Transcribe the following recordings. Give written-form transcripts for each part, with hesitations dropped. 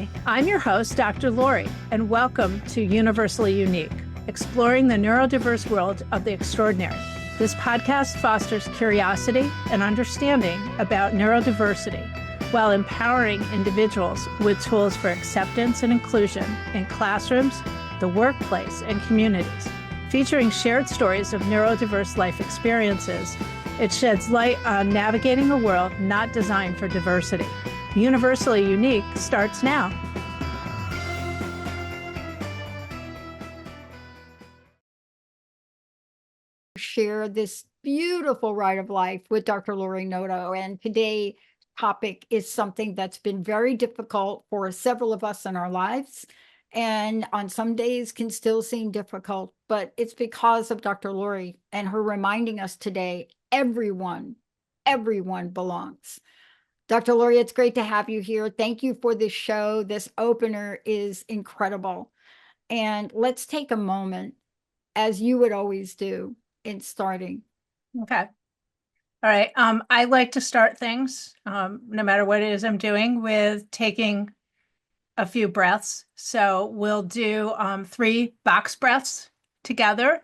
Hi, I'm your host, Dr. Lori, and welcome to Universally Unique, exploring the neurodiverse world of the extraordinary. This podcast fosters curiosity and understanding about neurodiversity while empowering individuals with tools for acceptance and inclusion in classrooms, the workplace, and communities. Featuring shared stories of neurodiverse life experiences, it sheds light on navigating a world not designed for diversity. Universally Unique starts now. Share this beautiful ride of life with Dr. Lori Noto. And today's topic is something that's been very difficult for several of us in our lives. And on some days can still seem difficult, but it's because of Dr. Lori and her reminding us today, everyone belongs. Dr. Lori, it's great to have you here. Thank you for this show. This opener is incredible. And let's take a moment, as you would always do, in starting. Okay. All right. I like to start things, no matter what it is I'm doing, with taking a few breaths. So we'll do 3 box breaths together.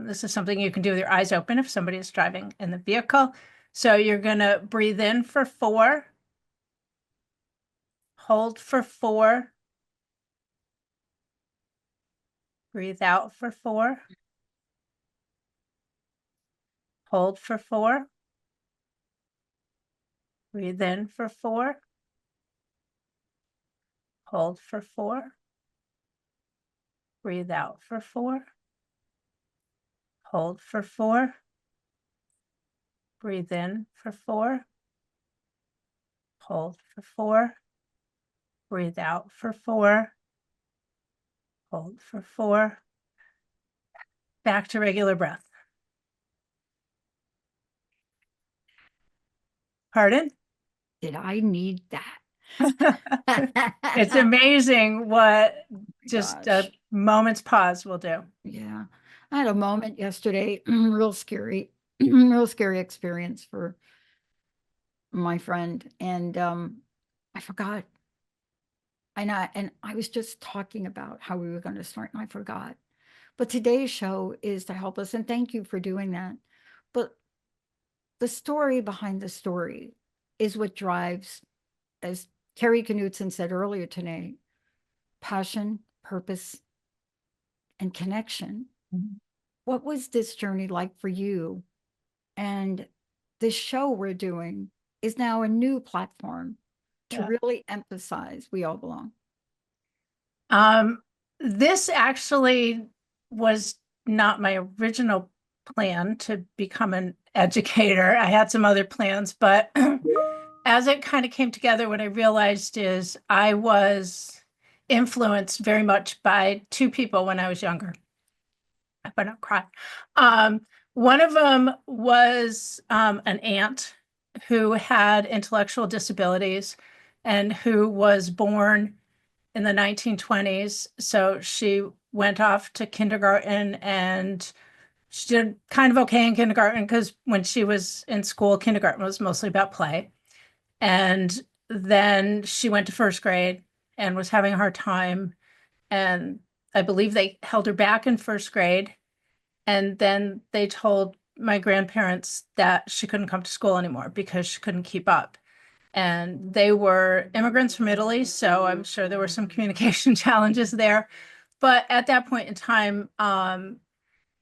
This is something you can do with your eyes open if somebody is driving in the vehicle. So you're going to breathe in for 4, hold for 4, breathe out for 4, hold for 4, breathe in for 4, hold for 4, breathe out for 4, hold for 4, breathe in for 4, hold for 4, breathe out for 4, hold for 4, back to regular breath. Pardon? Did I need that? It's amazing what just Gosh. a moment's pause will do. Yeah. I had a moment yesterday, real scary, real scary experience for my friend. And I forgot. And I was just talking about how we were going to start, and I forgot. But today's show is to help us, and thank you for doing that. But the story behind the story is what drives, as Terry Knudsen said earlier today, passion, purpose, and connection. Mhm. What was this journey like for you? And this show we're doing is now a new platform to Yeah. really emphasize we all belong. This actually was not my original plan to become an educator. I had some other plans, but as it kind of came together, what I realized is I was influenced very much by 2 people when I was younger. I better not cry. One of them was an aunt who had intellectual disabilities and who was born in the 1920s. So she went off to kindergarten, and she did kind of okay in kindergarten because when she was in school, kindergarten was mostly about play. And then she went to 1st grade and was having a hard time. And I believe they held her back in 1st grade. And then they told my grandparents that she couldn't come to school anymore because she couldn't keep up. And they were immigrants from Italy, so I'm sure there were some communication challenges there. But at that point in time,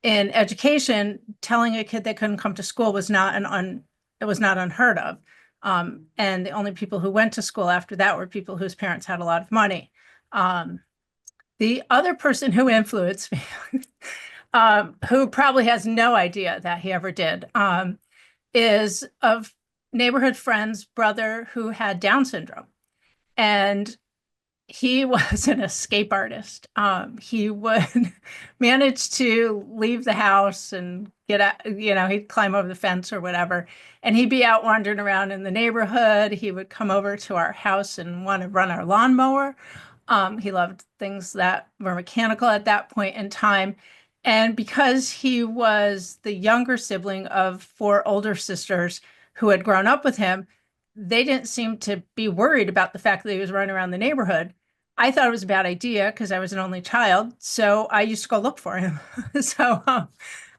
in education, telling a kid they couldn't come to school was not it was not unheard of. And the only people who went to school after that were people whose parents had a lot of money. The other person who influenced me, who probably has no idea that he ever did, is a neighborhood friend's brother who had Down syndrome. And he was an escape artist. He would manage to leave the house and get out, he'd climb over the fence or whatever, and he'd be out wandering around in the neighborhood. He would come over to our house and want to run our lawnmower. He loved things that were mechanical at that point in time. And because he was the younger sibling of 4 older sisters who had grown up with him, they didn't seem to be worried about the fact that he was running around the neighborhood. I thought it was a bad idea because I was an only child, so I used to go look for him. So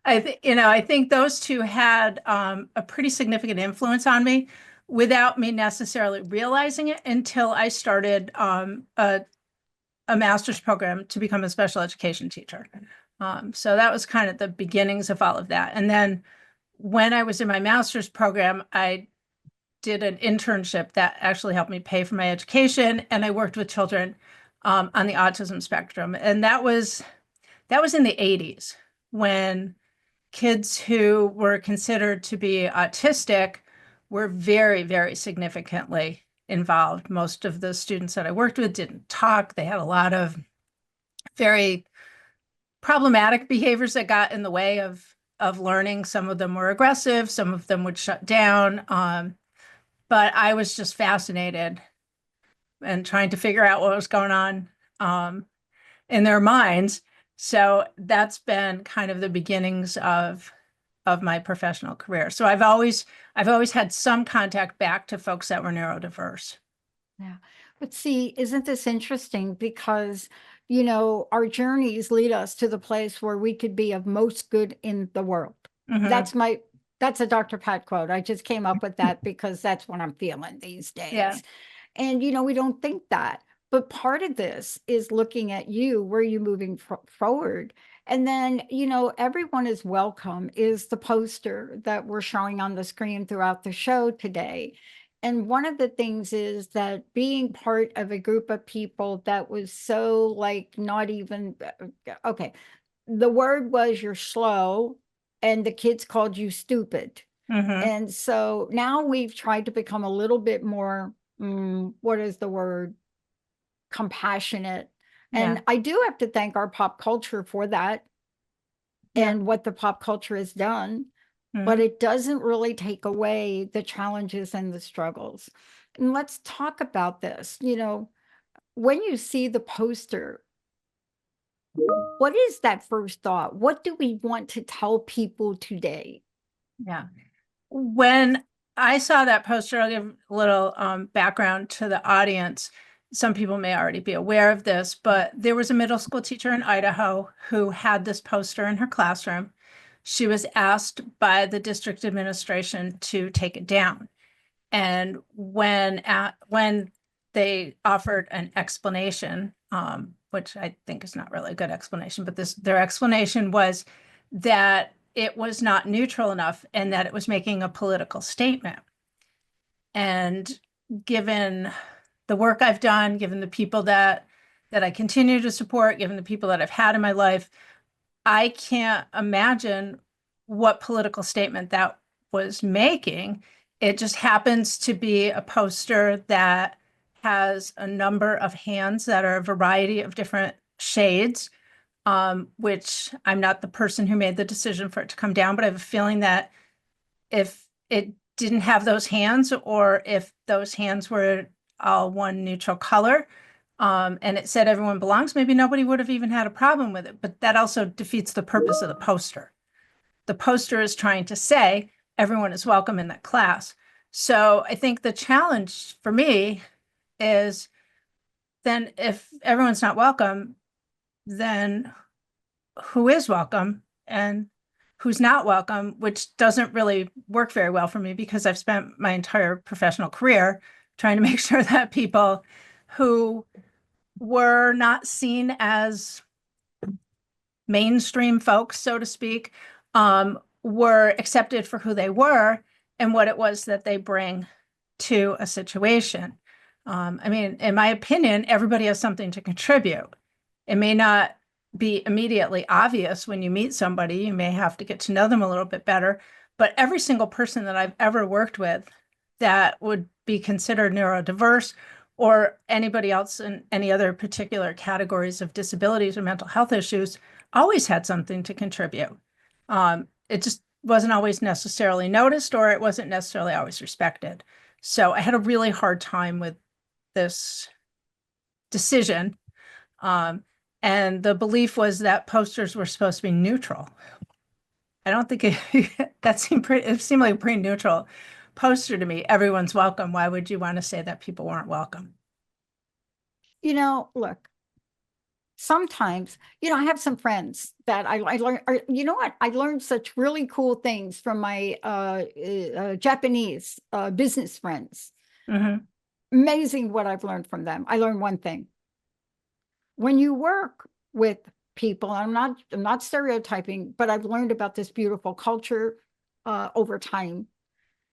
I think those two had a pretty significant influence on me without me necessarily realizing it until I started a master's program to become a special education teacher. So that was kind of the beginnings of all of that. And then when I was in my master's program, I did an internship that actually helped me pay for my education, and I worked with children on the autism spectrum. And that was in the 80s when kids who were considered to be autistic were very, very significantly involved. Most of the students that I worked with didn't talk. They had a lot of very problematic behaviors that got in the way of learning. Some of them were aggressive, some of them would shut down. But I was just fascinated and trying to figure out what was going on in their minds. So that's been kind of the beginnings of my professional career. So I've always had some contact back to folks that were neurodiverse. Yeah. But see, isn't this interesting? Because, our journeys lead us to the place where we could be of most good in the world. Hmm. That's a Dr. Pat quote. I just came up with that because that's what I'm feeling these Yeah. days. And, we don't think that. But part of this is looking at you, where are you moving forward? And then, everyone is welcome is the poster that we're showing on the screen throughout the show today. And one of the things is that being part of a group of people that was so like not even, okay, the word was you're slow and the kids called you stupid. Hmm. And so now we've tried to become a little bit more, what is the word? Compassionate. Yeah. And I do have to thank our pop culture for that Yeah. and what the pop culture has done, but Hmm. it doesn't really take away the challenges and the struggles. And let's talk about this. When you see the poster, what is that first thought? What do we want to tell people today? Yeah. When I saw that poster, I'll give a little background to the audience. Some people may already be aware of this, but there was a middle school teacher in Idaho who had this poster in her classroom. She was asked by the district administration to take it down. And when they offered an explanation, which I think is not really a good explanation, but their explanation was that it was not neutral enough and that it was making a political statement. And given the work I've done, given the people that I continue to support, given the people that I've had in my life, I can't imagine what political statement that was making. It just happens to be a poster that has a number of hands that are a variety of different shades, which I'm not the person who made the decision for it to come down, but I have a feeling that if it didn't have those hands, or if those hands were all one neutral color, and it said everyone belongs, maybe nobody would have even had a problem with it. But that also defeats the purpose of the poster. The poster is trying to say everyone is welcome in that class. So I think the challenge for me is, then if everyone's not welcome, then who is welcome and who's not welcome, which doesn't really work very well for me because I've spent my entire professional career trying to make sure that people who were not seen as mainstream folks, so to speak, were accepted for who they were and what it was that they bring to a situation. I mean, in my opinion, everybody has something to contribute. It may not be immediately obvious when you meet somebody. You may have to get to know them a little bit better. But every single person that I've ever worked with that would be considered neurodiverse, or anybody else in any other particular categories of disabilities or mental health issues, always had something to contribute. It just wasn't always necessarily noticed, or it wasn't necessarily always respected. So I had a really hard time with this decision. Um, and the belief was that posters were supposed to be neutral. I don't think it, it seemed like pretty neutral. poster to me, everyone's welcome. Why would you want to say that people weren't welcome? Look, sometimes, I have some friends that I learned, you know what? I learned such really cool things from my Japanese business friends. Hmm. Amazing what I've learned from them. I learned one thing. When you work with people, I'm not stereotyping, but I've learned about this beautiful culture over time.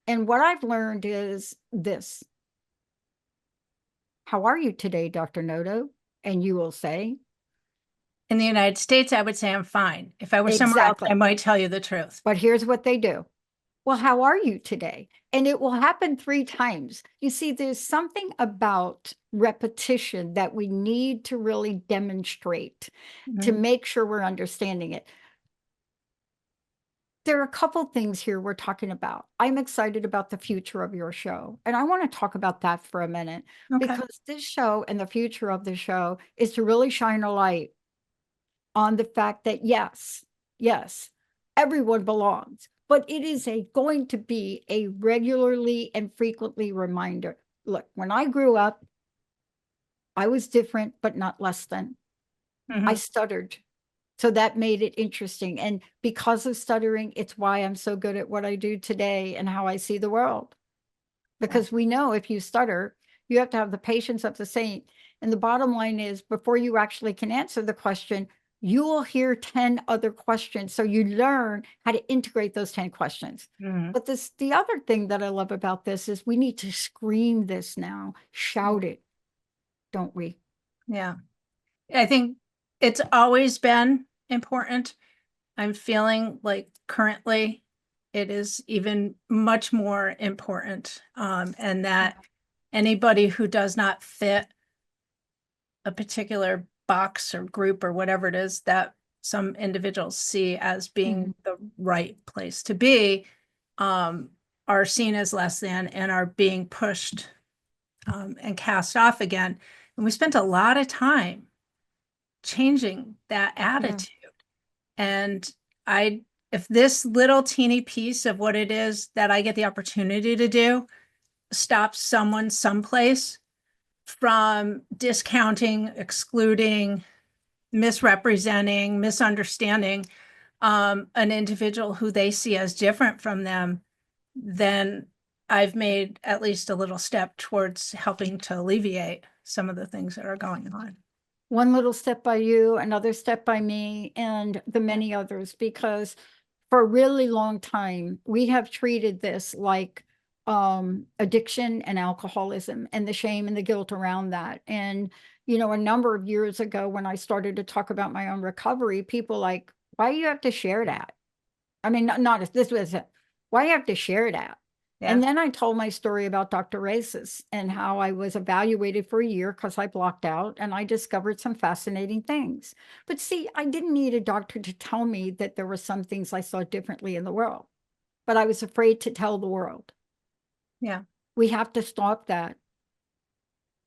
And what I've learned is this. How are you today, Dr. Noto? And you will say, In the United States, I would say I'm fine. If I were somewhere else, I exactly. might tell you the truth. But here's what they do. Well, how are you today? And it will happen 3 times. You see, there's something about repetition that we need to really demonstrate to Mhm. make sure we're understanding it. There are a couple things here we're talking about. I'm excited about the future of your show, and I want to talk about that for a minute Okay. because this show and the future of the show is to really shine a light on the fact that yes, everyone belongs, but it is going to be a regularly and frequently reminder. Look, when I grew up, I was different, but not less than. I Hmm. stuttered. So that made it interesting. And because of stuttering, it's why I'm so good at what I do today and how I see the world. Yeah. Because we know if you stutter, you have to have the patience of the saint. And the bottom line is, before you actually can answer the question, you will hear 10 other questions. So you learn how to integrate those 10 questions. Hmm. But the other thing that I love about this is we need to scream this now, shout it, don't we? Yeah. I think it's always been important. I'm feeling like currently it is even much more important. And Yeah. that anybody who does not fit a particular box or group or whatever it is that some individuals see as being Mhm. the right place to be, um, are seen as less than and are being pushed, and cast off again. And we spent a lot of time changing that Yeah. attitude. And I, if this little teeny piece of what it is that I get the opportunity to do stops someone someplace from discounting, excluding, misrepresenting, misunderstanding, an individual who they see as different from them, then I've made at least a little step towards helping to alleviate some of the things that are going on. One little step by you, another step by me, and the Yeah. many others, because for a really long time, we have treated this like addiction and alcoholism and the shame and the guilt around that. And, a number of years ago, when I started to talk about my own recovery, people like, why do you have to share that? I mean, not if this was, why you have to share that? Yeah. And then I told my story about Dr. Races and how I was evaluated for a year because I blocked out and I discovered some fascinating things. But see, I didn't need a doctor to tell me that there were some things I saw differently in the world, but I was afraid to tell the world. Yeah. We have to stop that, Yeah.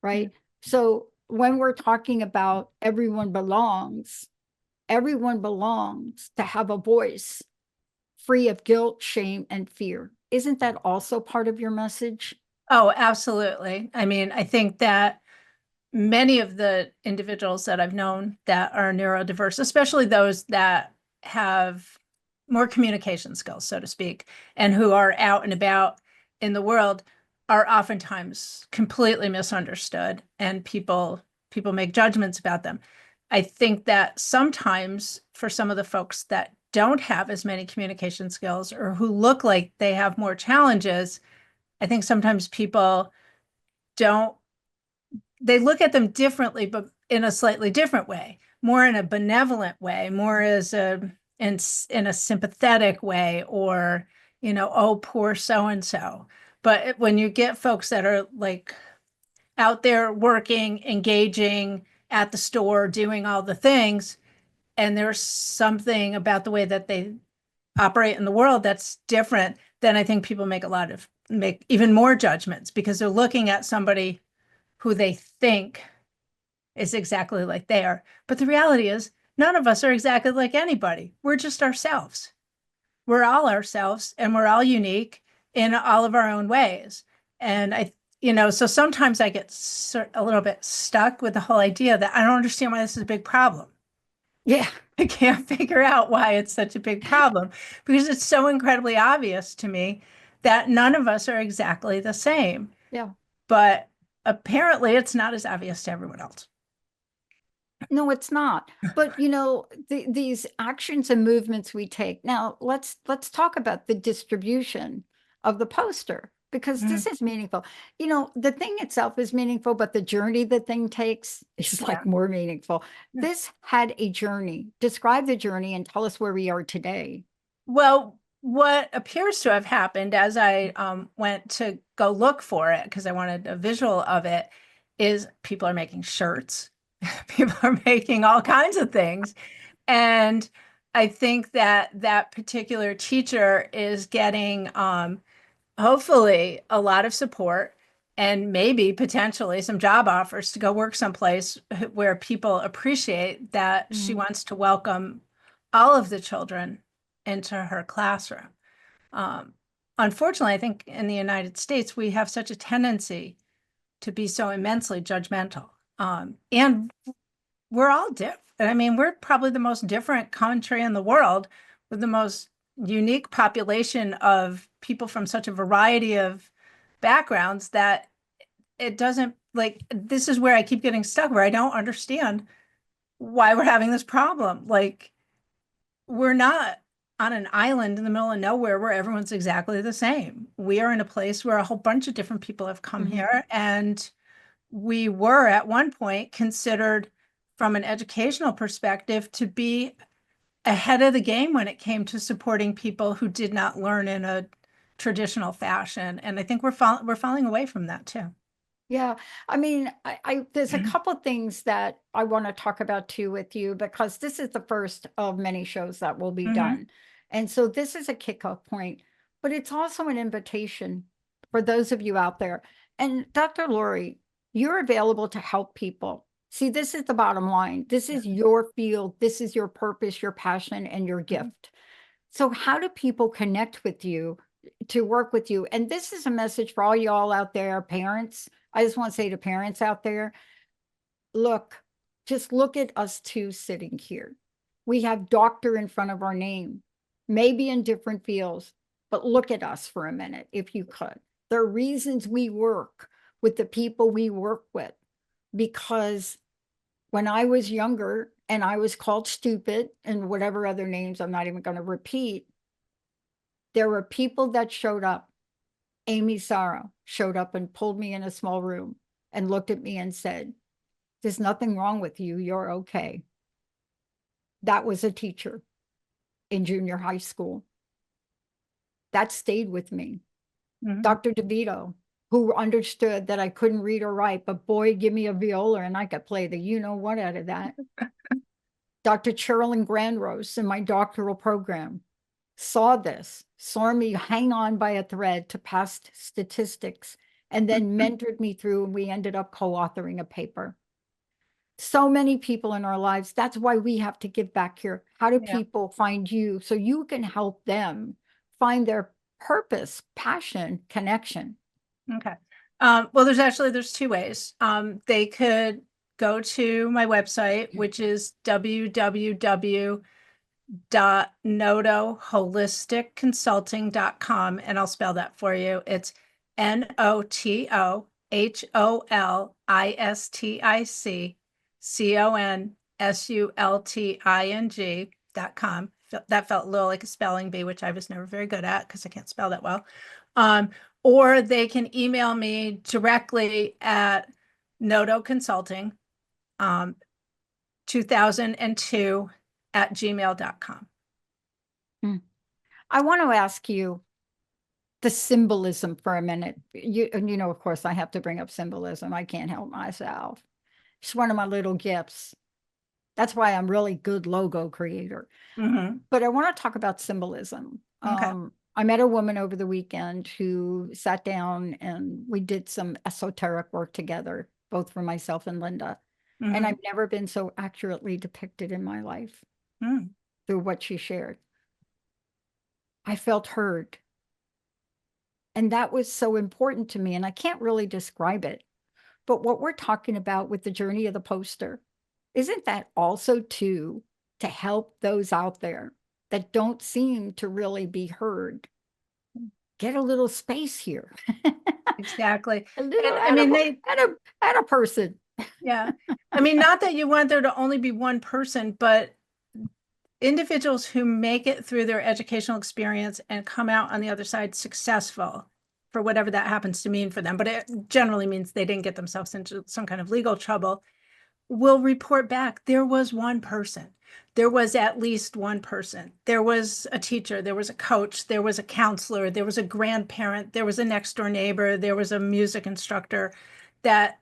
right? So when we're talking about everyone belongs to have a voice free of guilt, shame, and fear. Isn't that also part of your message? Oh, absolutely. I mean, I think that many of the individuals that I've known that are neurodiverse, especially those that have more communication skills, so to speak, and who are out and about in the world, are oftentimes completely misunderstood, and people make judgments about them. I think that sometimes for some of the folks that don't have as many communication skills or who look like they have more challenges, I think sometimes people don't, they look at them differently, but in a slightly different way, more in a benevolent way, more as in a sympathetic way, or, oh, poor so and so. But when you get folks that are like out there working, engaging at the store, doing all the things, and there's something about the way that they operate in the world that's different, then I think people make even more judgments because they're looking at somebody who they think is exactly like they are. But the reality is, none of us are exactly like anybody. We're just ourselves. We're all ourselves and we're all unique. in all of our own ways. And so sometimes I get a little bit stuck with the whole idea that I don't understand why this is a big problem. Yeah. I can't figure out why it's such a big problem because it's so incredibly obvious to me that none of us are exactly the same. Yeah. But apparently it's not as obvious to everyone else. No, it's not. But these actions and movements we take. Now, let's talk about the distribution of the poster because Mhm. this is meaningful. The thing itself is meaningful, but the journey the thing takes is Yeah. like more meaningful. This had a journey. Describe the journey and tell us where we are today. Well, what appears to have happened as I went to go look for it, because I wanted a visual of it, is people are making shirts. People are making all kinds of things. And I think that that particular teacher is getting hopefully a lot of support and maybe potentially some job offers to go work someplace where people appreciate that she Mhm. wants to welcome all of the children into her classroom. Um, Unfortunately, I think in the United States, we have such a tendency to be so immensely judgmental. And we're all different. I mean, we're probably the most different country in the world with the most unique population of people from such a variety of backgrounds that it doesn't like this is where I keep getting stuck where I don't understand why we're having this problem. Like we're not on an island in the middle of nowhere where everyone's exactly the same. We are in a place where a whole bunch of different people have come Mhm. here and we were at one point considered from an educational perspective to be ahead of the game when it came to supporting people who did not learn in a traditional fashion. And I think we're falling away from that too. Yeah, I mean, there's a couple things that I want to talk about too with you because this is the first of many shows that will be Hmm. done. And so this is a kickoff point, but it's also an invitation for those of you out there. And Dr. Lori, you're available to help people. See, this is the bottom line. This is your field, this is your purpose, your passion, and your gift. So, how do people connect with you to work with you? And this is a message for all y'all out there, parents. I just want to say to parents out there, look, just look at us two sitting here. We have doctor in front of our name, maybe in different fields, but look at us for a minute, if you could. There are reasons we work with the people we work with because when I was younger and I was called stupid and whatever other names I'm not even going to repeat, there were people that showed up. Amy Sarah showed up and pulled me in a small room and looked at me and said, "There's nothing wrong with you. You're okay." That was a teacher in junior high school. That stayed with me. Hmm. Dr. DeVito, who understood that I couldn't read or write, but boy, give me a viola and I could play the you know what out of that. Dr. Cherilyn Grandrose in my doctoral program saw this, saw me hang on by a thread to past statistics, and then mentored me through, and we ended up co-authoring a paper. So many people in our lives. That's why we have to give back here. How do Yeah. people find you so you can help them find their purpose, passion, connection? Okay. Well, there's two ways. They could go to my website, which is www.notoholisticconsulting.com, and I'll spell that for you. It's NOTOHOLISTICconsulting.com. That felt a little like a spelling bee, which I was never very good at because I can't spell that well. Um, or they can email me directly at Noto Consulting, 2002 at gmail.com. Hmm. I want to ask you the symbolism for a minute. Of course, I have to bring up symbolism. I can't help myself. It's one of my little gifts. That's why I'm really good logo creator. Hmm. But I want to talk about symbolism. Okay. I met a woman over the weekend who sat down and we did some esoteric work together, both for myself and Linda. And Hmm. I've never been so accurately depicted in my life Mm. through what she shared. I felt heard. And that was so important to me. And I can't really describe it. But what we're talking about with the journey of the poster, isn't that also too to help those out there that don't seem to really be heard? Get a little space here. Exactly. A little And I mean, add a person. yeah. I mean, not that you want there to only be one person, but individuals who make it through their educational experience and come out on the other side successful, for whatever that happens to mean for them, but it generally means they didn't get themselves into some kind of legal trouble, will report back there was one person. There was at least one person. There was a teacher, there was a coach, there was a counselor, there was a grandparent, there was a next door neighbor, there was a music instructor, that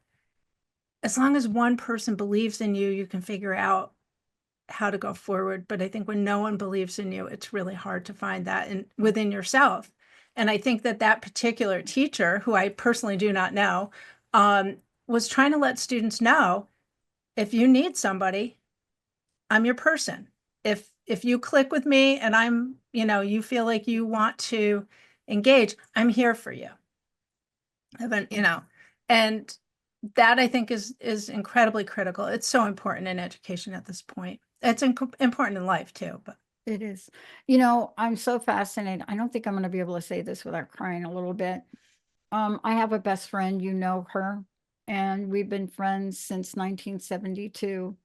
as long as one person believes in you, you can figure out how to go forward. But I think when no one believes in you, it's really hard to find that within yourself. And I think that that particular teacher, who I personally do not know, was trying to let students know, if you need somebody, I'm your person. If you click with me and I'm, you feel like you want to engage, I'm here for you. And that I think is incredibly critical. It's so important in education at this point. It's important in life too, but It is. I'm so fascinated. I don't think I'm going to be able to say this without crying a little bit. I have a best friend, you know her, and we've been friends since 1972.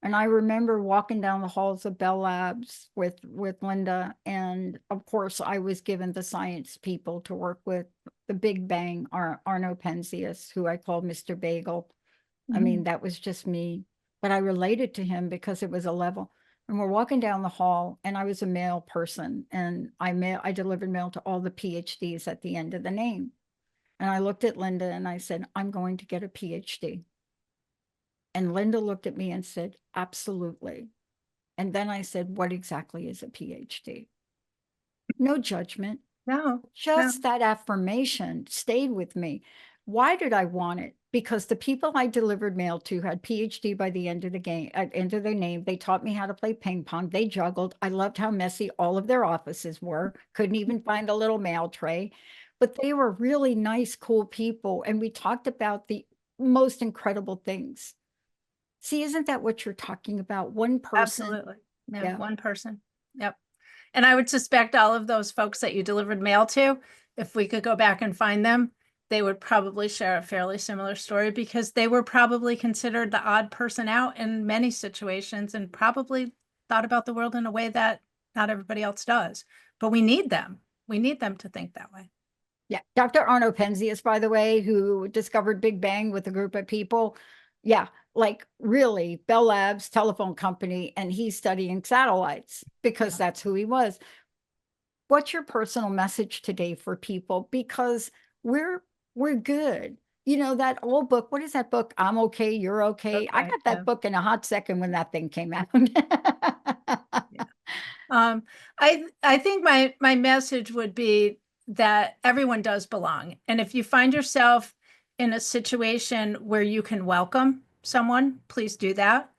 And I remember walking down the halls of Bell Labs with Linda, and of course, I was given the science people to work with the Big Bang, Arno Penzias, who I called Mr. Bagel. I mean, that was just me, but I related to him because it was a level. And we're walking down the hall, and I was a mail person, and I delivered mail to all the PhDs at the end of the name. And I looked at Linda and I said, I'm going to get a PhD. And Linda looked at me and said, absolutely. And then I said, what exactly is a PhD? No judgment. no, no, Just that affirmation stayed with me. Why did I want it? Because the people I delivered mail to had PhD by the end of the game, at end of their name. They taught me how to play ping pong. They juggled. I loved how messy all of their offices were. Couldn't even find a little mail tray. But they were really nice, cool people. And we talked about the most incredible things. See, isn't that what you're talking about? One person. absolutely. Yeah, Yeah. one person. Yep. And I would suspect all of those folks that you delivered mail to, if we could go back and find them, they would probably share a fairly similar story, because they were probably considered the odd person out in many situations and probably thought about the world in a way that not everybody else does. But we need them. We need them to think that way. Yeah. Dr. Arno Penzias, by the way, who discovered Big Bang with a group of people. Yeah. Like really, Bell Labs telephone company, and he's studying satellites because Yeah. that's who he was. What's your personal message today for people? Because we're we're good. That old book, what is that book? I'm okay, you're okay. I Okay. got Yeah. that book in a hot second when that thing came out. Yeah. Um, I think my message would be that everyone does belong. And if you find yourself in a situation where you can welcome someone, please do that.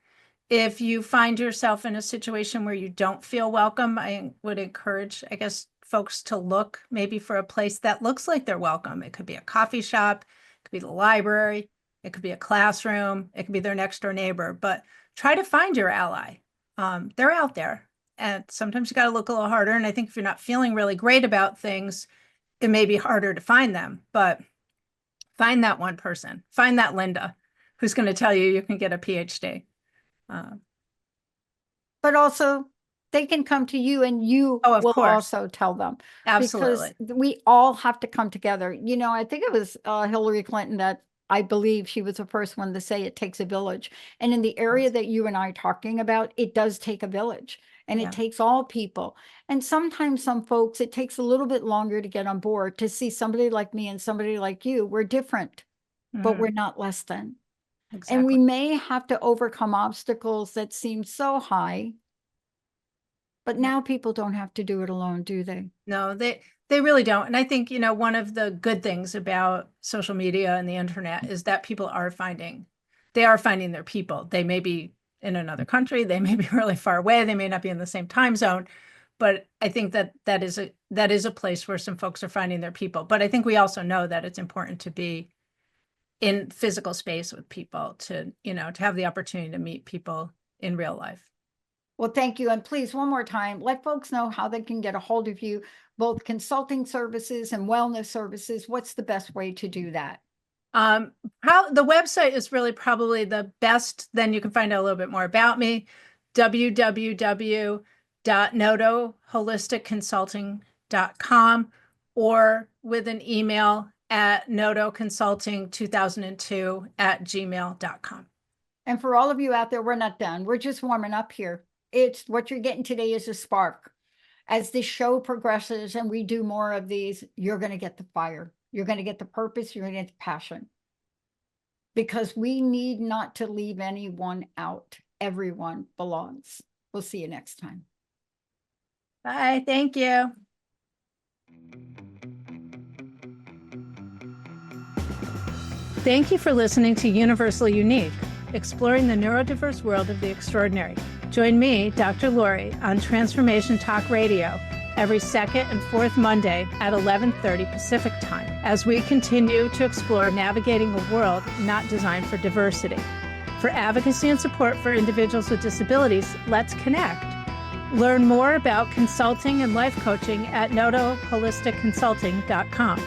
If you find yourself in a situation where you don't feel welcome, I would encourage, I guess, folks to look maybe for a place that looks like they're welcome. It could be a coffee shop, it could be the library, it could be a classroom, it could be their next door neighbor, but try to find your ally. They're out there. And sometimes you got to look a little harder. And I think if you're not feeling really great about things, it may be harder to find them, but find that one person, find that Linda who's going to tell you you can get a PhD. Uh, But also they can come to you and you oh, of will course. also tell them, because Absolutely. we all have to come together. I think it was Hillary Clinton that I believe she was the first one to say it takes a village. And in the area Yes. that you and I are talking about, it does take a village, and it Yeah. takes all people. And sometimes some folks, it takes a little bit longer to get on board, to see somebody like me and somebody like you. We're different, but we're Mhm. not less than. And we Exactly. may have to overcome obstacles that seem so high, but Yeah. now people don't have to do it alone, do they? No, they really don't. And I think, one of the good things about social media and the internet is that people they are finding their people. They may be in another country, they may be really far away, they may not be in the same time zone, But I think that is a place where some folks are finding their people. But I think we also know that it's important to be in physical space with people to have the opportunity to meet people in real life. Well, thank you. And please, one more time, let folks know how they can get a hold of you, both consulting services and wellness services. What's the best way to do that? How the website is really probably the best. Then you can find out a little bit more about me. www.notoholisticconsulting.com, or with an email at notoconsulting2002@gmail.com. And for all of you out there, we're not done. We're just warming up here. It's what you're getting today is a spark. As this show progresses and we do more of these, you're going to get the fire. You're going to get the purpose. You're going to get the passion. Because we need not to leave anyone out. Everyone belongs. We'll see you next time. Bye. Thank you. Thank you for listening to Universally Unique, exploring the neurodiverse world of the extraordinary. Join me, Dr. Lori, on Transformation Talk Radio every second and fourth Monday at 11:30 Pacific Time as we continue to explore navigating a world not designed for diversity. For advocacy and support for individuals with disabilities, let's connect. Learn more about consulting and life coaching at notoholisticconsulting.com.